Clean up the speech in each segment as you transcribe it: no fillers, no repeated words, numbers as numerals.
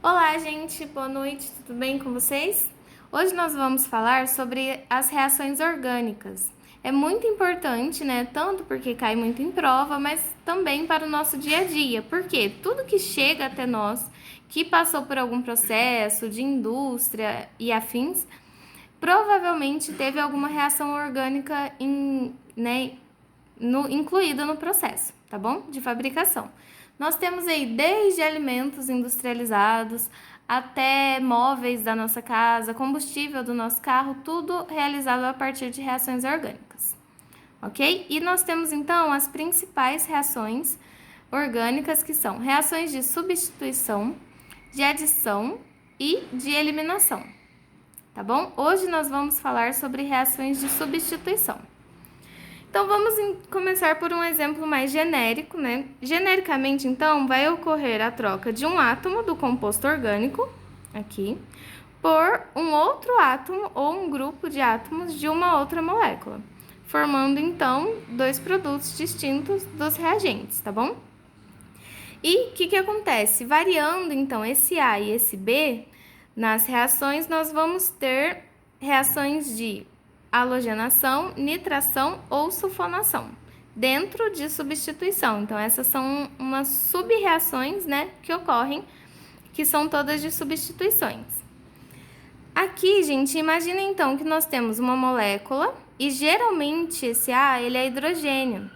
Olá, gente, boa noite, tudo bem com vocês? Hoje nós vamos falar sobre as reações orgânicas. É muito importante, né? Tanto porque cai muito em prova, mas também para o nosso dia a dia. Porque tudo que chega até nós, que passou por algum processo de indústria e afins, provavelmente teve alguma reação orgânica incluída no processo, tá bom? De fabricação. Nós temos aí desde alimentos industrializados até móveis da nossa casa, combustível do nosso carro, tudo realizado a partir de reações orgânicas, ok? E nós temos então as principais reações orgânicas, que são reações de substituição, de adição e de eliminação, tá bom? Hoje nós vamos falar sobre reações de substituição. Então, vamos começar por um exemplo mais genérico, né? Genericamente, então, vai ocorrer a troca de um átomo do composto orgânico, aqui, por um outro átomo ou um grupo de átomos de uma outra molécula, formando, então, dois produtos distintos dos reagentes, tá bom? E o que acontece? Variando, então, esse A e esse B, nas reações, nós vamos ter reações de halogenação, nitração ou sulfonação, dentro de substituição. Então, essas são umas sub-reações, né, que ocorrem, que são todas de substituições. Aqui, gente, imagina então que nós temos uma molécula e geralmente esse A, ele é hidrogênio.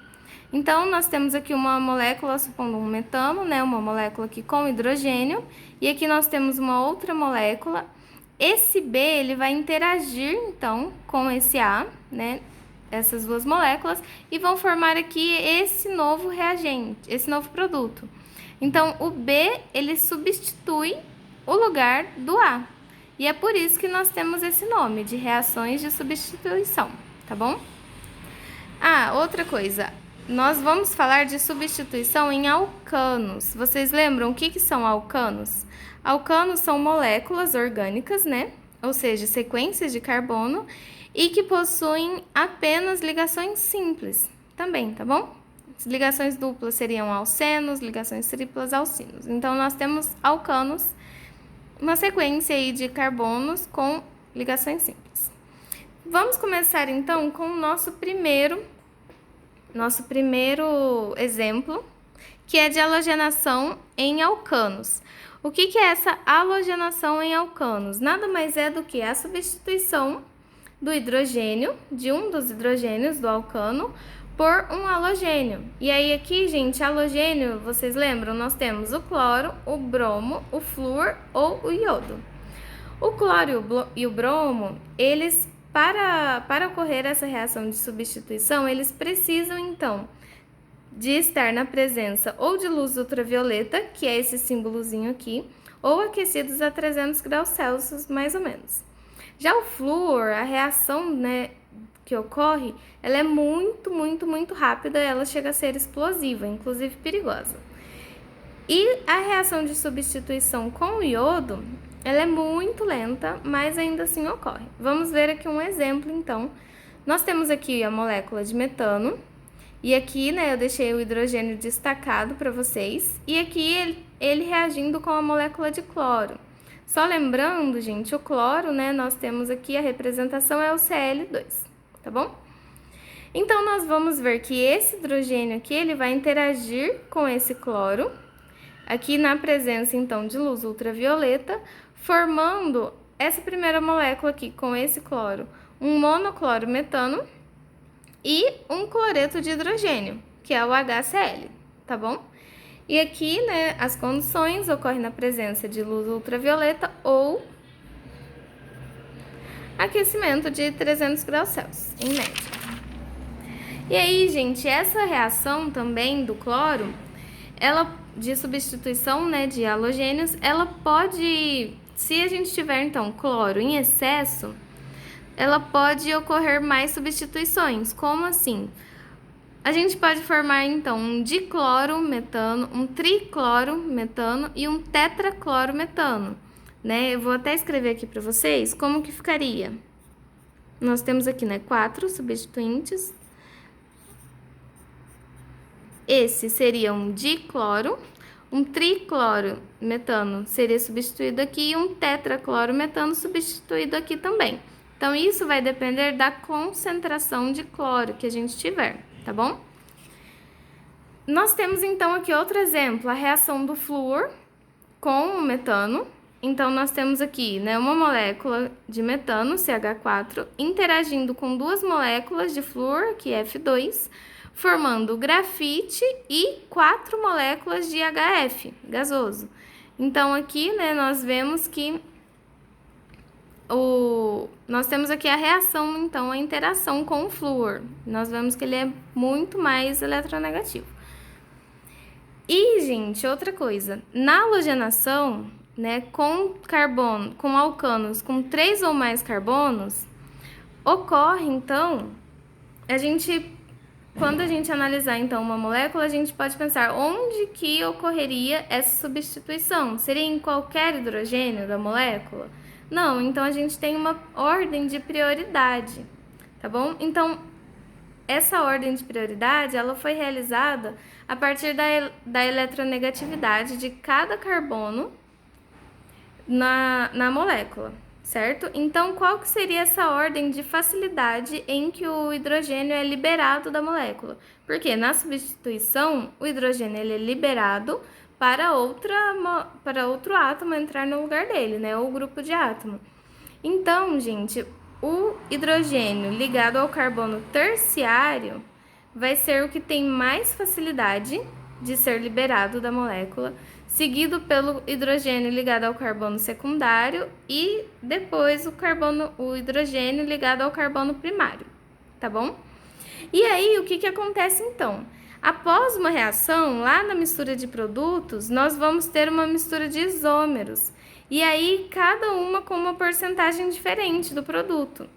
Então, nós temos aqui uma molécula, supondo um metano, né, uma molécula aqui com hidrogênio, e aqui nós temos uma outra molécula. Esse B, ele vai interagir, então, com esse A, né, essas duas moléculas, e vão formar aqui esse novo reagente, esse novo produto. Então, o B, ele substitui o lugar do A. E é por isso que nós temos esse nome, de reações de substituição, tá bom? Outra coisa, nós vamos falar de substituição em alcanos. Vocês lembram o que são alcanos? Alcanos são moléculas orgânicas, né? Ou seja, sequências de carbono e que possuem apenas ligações simples também, tá bom? Ligações duplas seriam alcenos, ligações triplas alcinos. Então, nós temos alcanos, uma sequência aí de carbonos com ligações simples. Vamos começar então com o nosso primeiro exemplo, que é de halogenação em alcanos. O que é essa halogenação em alcanos? Nada mais é do que a substituição do hidrogênio, de um dos hidrogênios do alcano, por um halogênio. E aí aqui, gente, halogênio, vocês lembram? Nós temos o cloro, o bromo, o flúor ou o iodo. O cloro e o bromo, eles, para ocorrer essa reação de substituição, eles precisam, então, de estar na presença ou de luz ultravioleta, que é esse símbolozinho aqui, ou aquecidos a 300 graus Celsius, mais ou menos. Já o flúor, a reação, né, que ocorre, ela é muito rápida, ela chega a ser explosiva, inclusive perigosa. E a reação de substituição com o iodo, ela é muito lenta, mas ainda assim ocorre. Vamos ver aqui um exemplo, então. Nós temos aqui a molécula de metano, e aqui, né, eu deixei o hidrogênio destacado para vocês, e aqui ele reagindo com a molécula de cloro. Só lembrando, gente, o cloro, né, nós temos aqui a representação é o Cl2, tá bom? Então, nós vamos ver que esse hidrogênio aqui, ele vai interagir com esse cloro, aqui na presença, então, de luz ultravioleta, formando essa primeira molécula aqui com esse cloro, um monocloro metano e um cloreto de hidrogênio, que é o HCl, tá bom? E aqui, né, as condições ocorrem na presença de luz ultravioleta ou aquecimento de 300 graus Celsius, em média. E aí, gente, essa reação também do cloro, ela de substituição, né, de halogênios, ela pode, se a gente tiver então cloro em excesso, ela pode ocorrer mais substituições. Como assim? A gente pode formar então um diclorometano, um triclorometano e um tetraclorometano, né? Eu vou até escrever aqui para vocês como que ficaria. Nós temos aqui, né, 4 substituintes. Esse seria um dicloro, um triclorometano seria substituído aqui e um tetraclorometano substituído aqui também. Então, isso vai depender da concentração de cloro que a gente tiver, tá bom? Nós temos, então, aqui outro exemplo, a reação do flúor com o metano. Então, nós temos aqui, né, uma molécula de metano, CH4, interagindo com duas moléculas de flúor, que é F2, formando grafite e 4 moléculas de HF, gasoso. Então, aqui, né, nós vemos que nós temos aqui a reação, então, a interação com o flúor. Nós vemos que ele é muito mais eletronegativo. E, gente, outra coisa, na halogenação, né, com alcanos com 3 ou mais carbonos, ocorre, então, quando a gente analisar, então, uma molécula, a gente pode pensar onde que ocorreria essa substituição. Seria em qualquer hidrogênio da molécula? Não, então a gente tem uma ordem de prioridade, tá bom? Então, essa ordem de prioridade, ela foi realizada a partir da eletronegatividade de cada carbono na molécula, certo? Então, qual que seria essa ordem de facilidade em que o hidrogênio é liberado da molécula? Porque na substituição, o hidrogênio ele é liberado para outro átomo entrar no lugar dele, né? Ou grupo de átomo. Então, gente, o hidrogênio ligado ao carbono terciário vai ser o que tem mais facilidade de ser liberado da molécula, seguido pelo hidrogênio ligado ao carbono secundário e depois o hidrogênio ligado ao carbono primário, tá bom? E aí, o que acontece então? Após uma reação, lá na mistura de produtos, nós vamos ter uma mistura de isômeros. E aí, cada uma com uma porcentagem diferente do produto.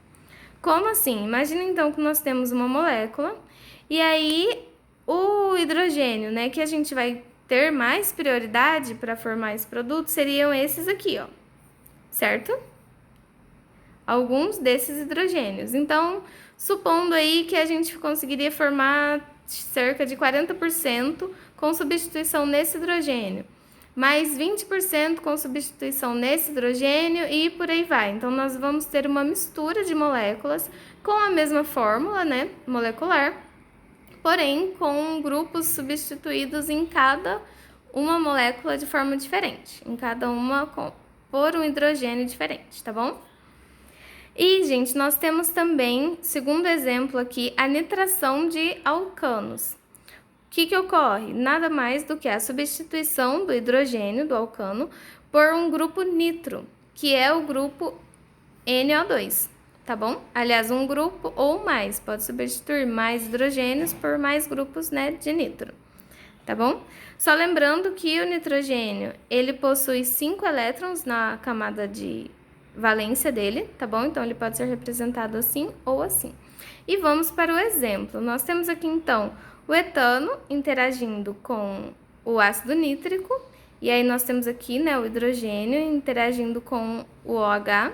Como assim? Imagina então que nós temos uma molécula e aí o hidrogênio, né, que a gente vai ter mais prioridade para formar esse produto seriam esses aqui, ó, certo? Alguns desses hidrogênios. Então, supondo aí que a gente conseguiria formar cerca de 40% com substituição nesse hidrogênio, mais 20% com substituição nesse hidrogênio e por aí vai. Então, nós vamos ter uma mistura de moléculas com a mesma fórmula, né, molecular, porém com grupos substituídos em cada uma molécula de forma diferente, em cada uma por um hidrogênio diferente, tá bom? E, gente, nós temos também, segundo exemplo aqui, a nitração de alcanos. O que ocorre? Nada mais do que a substituição do hidrogênio, do alcano, por um grupo nitro, que é o grupo NO2, tá bom? Aliás, um grupo ou mais, pode substituir mais hidrogênios por mais grupos, né, de nitro, tá bom? Só lembrando que o nitrogênio, ele possui 5 elétrons na camada de valência dele, tá bom? Então, ele pode ser representado assim ou assim. E vamos para o exemplo. Nós temos aqui, então, o etano interagindo com o ácido nítrico, e aí nós temos aqui, né, o hidrogênio interagindo com o OH,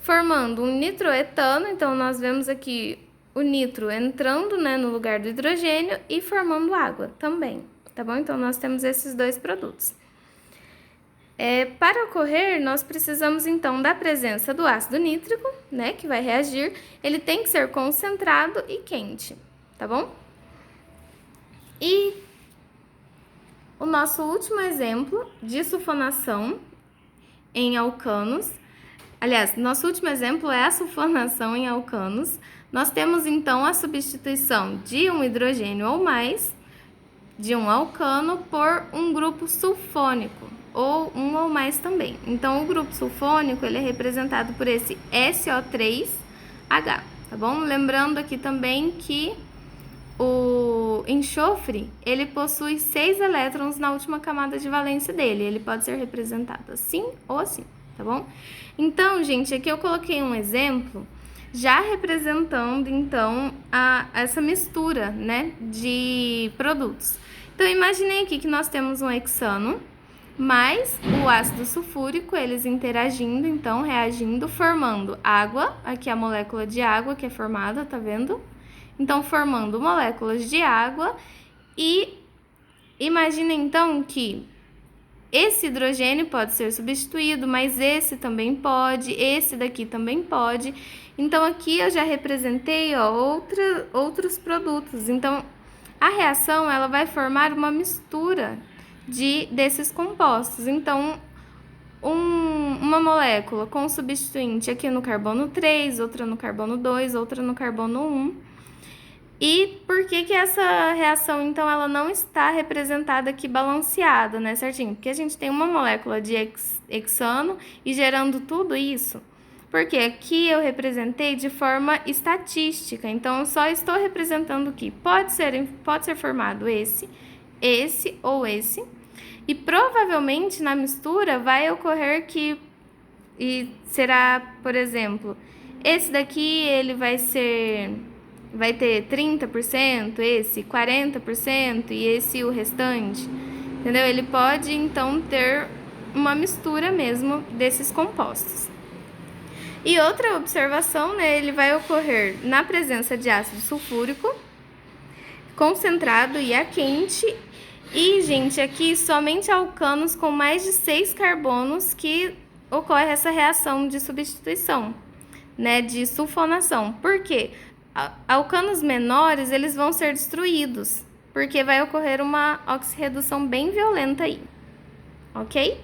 formando um nitroetano. Então, nós vemos aqui o nitro entrando, né, no lugar do hidrogênio e formando água também, tá bom? Então, nós temos esses dois produtos. Para ocorrer, nós precisamos, então, da presença do ácido nítrico, né, que vai reagir. Ele tem que ser concentrado e quente, tá bom? E o nosso último exemplo de sulfonação em alcanos, aliás, nosso último exemplo é a sulfonação em alcanos. Nós temos, então, a substituição de um hidrogênio ou mais, de um alcano, por um grupo sulfônico, ou um ou mais também. Então, o grupo sulfônico, ele é representado por esse SO3H, tá bom? Lembrando aqui também que o enxofre, ele possui 6 elétrons na última camada de valência dele. Ele pode ser representado assim ou assim, tá bom? Então, gente, aqui eu coloquei um exemplo já representando, então, essa mistura, né, de produtos. Então, imaginei aqui que nós temos um hexano mais o ácido sulfúrico, eles interagindo, então, reagindo, formando água. Aqui a molécula de água que é formada, tá vendo? Então, formando moléculas de água. E imagina, então, que esse hidrogênio pode ser substituído, mas esse também pode, esse daqui também pode. Então, aqui eu já representei, ó, outros produtos. Então, a reação, ela vai formar uma mistura desses compostos. Então, uma molécula com substituinte aqui no carbono 3, outra no carbono 2, outra no carbono 1. E por que essa reação, então, ela não está representada aqui balanceada, né, certinho? Porque a gente tem uma molécula de hexano e gerando tudo isso. Porque aqui eu representei de forma estatística, então eu só estou representando aqui. Pode ser formado esse ou esse. E provavelmente na mistura vai ocorrer que será, por exemplo, esse daqui ele vai ter 30%, esse 40% e esse o restante, entendeu? Ele pode, então, ter uma mistura mesmo desses compostos. E outra observação, né, ele vai ocorrer na presença de ácido sulfúrico, concentrado e a quente. E, gente, aqui somente alcanos com mais de 6 carbonos que ocorre essa reação de substituição, né, de sulfonação. Por quê? Alcanos menores, eles vão ser destruídos, porque vai ocorrer uma oxirredução bem violenta aí, ok?